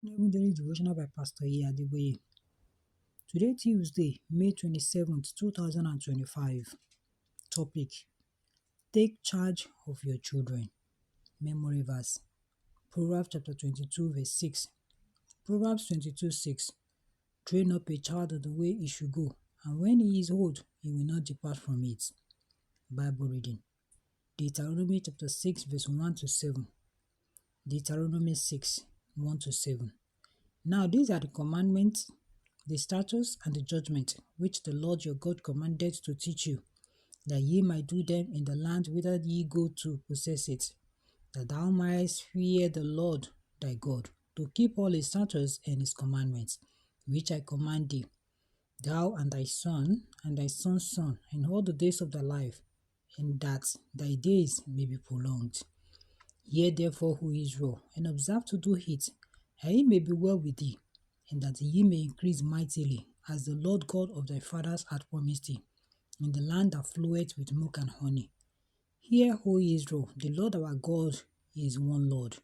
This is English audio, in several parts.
Even Daily Devotional by Pastor E. Adeboye. Today, Tuesday, May 27th, 2025. Topic: Take charge of your children. Memory verse: Proverbs chapter 22, verse 6. Proverbs 22:6. Train up a child in the way he should go, and when he is old, he will not depart from it. Bible reading: Deuteronomy chapter 6, verse 1 to 7. Deuteronomy 6, 1 to 7. Now these are the commandments, the statutes, and the judgment which the Lord your God commanded to teach you, that ye might do them in the land whither ye go to possess it, that thou mightest fear the Lord thy God, to keep all his statutes and his commandments, which I command thee, thou and thy son, and thy son's son, in all the days of thy life, and that thy days may be prolonged. Hear therefore, O Israel, and observe to do it, and it may be well with thee, and that ye may increase mightily, as the Lord God of thy fathers hath promised thee, in the land that floweth with milk and honey. Hear, O Israel, the Lord our God is one Lord.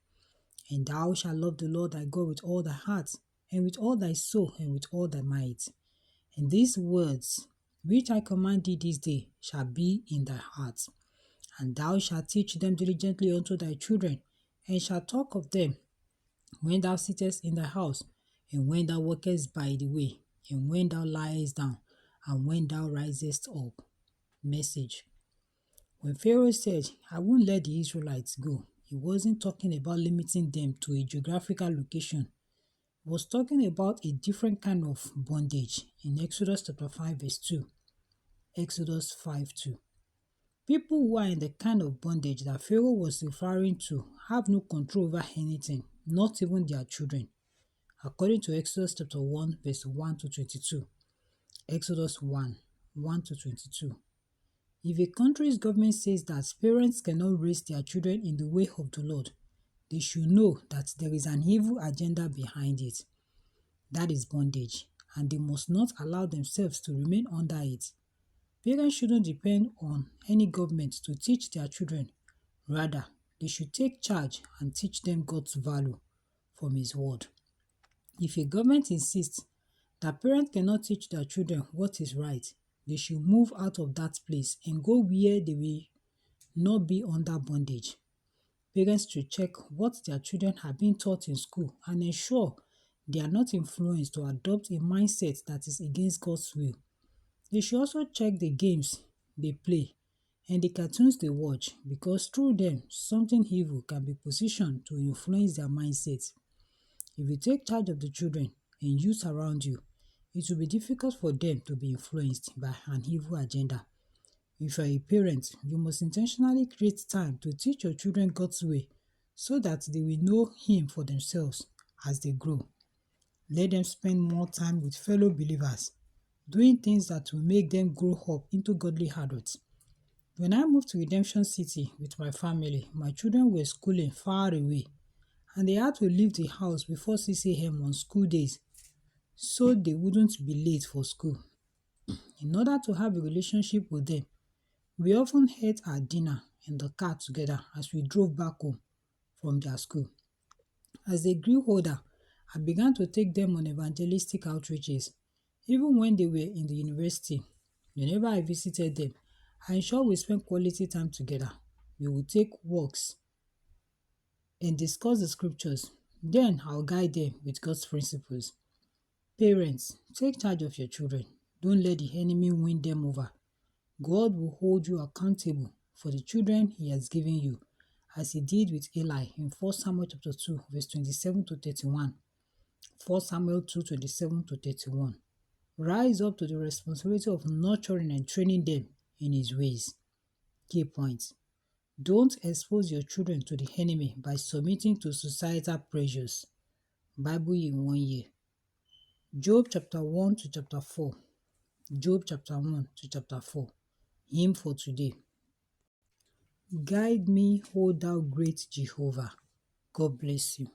And thou shalt love the Lord thy God with all thy heart, and with all thy soul, and with all thy might. And these words, which I command thee this day, shall be in thy heart. And thou shalt teach them diligently unto thy children, and shalt talk of them when thou sittest in thy house, and when thou walkest by the way, and when thou liest down, and when thou risest up. Message: When Pharaoh said, I won't let the Israelites go, he wasn't talking about limiting them to a geographical location. He was talking about a different kind of bondage in Exodus chapter 5 verse 2. Exodus 5:2. People who are in the kind of bondage that Pharaoh was referring to have no control over anything, not even their children. According to Exodus chapter 1 verse 1 to 22. Exodus 1, 1 to 22. If a country's government says that parents cannot raise their children in the way of the Lord, they should know that there is an evil agenda behind it. That is bondage, and they must not allow themselves to remain under it. Parents shouldn't depend on any government to teach their children. Rather, they should take charge and teach them God's value from His word. If a government insists that parents cannot teach their children what is right, they should move out of that place and go where they will not be under bondage. Parents should check what their children have been taught in school and ensure they are not influenced to adopt a mindset that is against God's will. They should also check the games they play and the cartoons they watch, because through them, something evil can be positioned to influence their mindset. If you take charge of the children and youth around you, it will be difficult for them to be influenced by an evil agenda. If you are a parent, you must intentionally create time to teach your children God's way so that they will know Him for themselves as they grow. Let them spend more time with fellow believers, doing things that will make them grow up into godly adults. When I moved to Redemption City with my family, my children were schooling far away, and they had to leave the house before 6 a.m. on school days so they wouldn't be late for school. In order to have a relationship with them, we often ate our dinner in the car together as we drove back home from their school. As they grew older, I began to take them on evangelistic outreaches. Even when they were in the university, whenever I visited them, I ensured we spent quality time together. We would take walks and discuss the scriptures. Then I'll guide them with God's principles. Parents, take charge of your children. Don't let the enemy win them over. God will hold you accountable for the children He has given you, as He did with Eli in 1 Samuel chapter 2, verse 27 to 31. 1 Samuel 2, 27 to 31. Rise up to the responsibility of nurturing and training them in His ways. Key points: Don't expose your children to the enemy by submitting to societal pressures. Bible in 1 year. Job chapter 1 to chapter 4. Job chapter 1 to chapter 4. Hymn for today. Guide me, O thou great Jehovah. God bless you.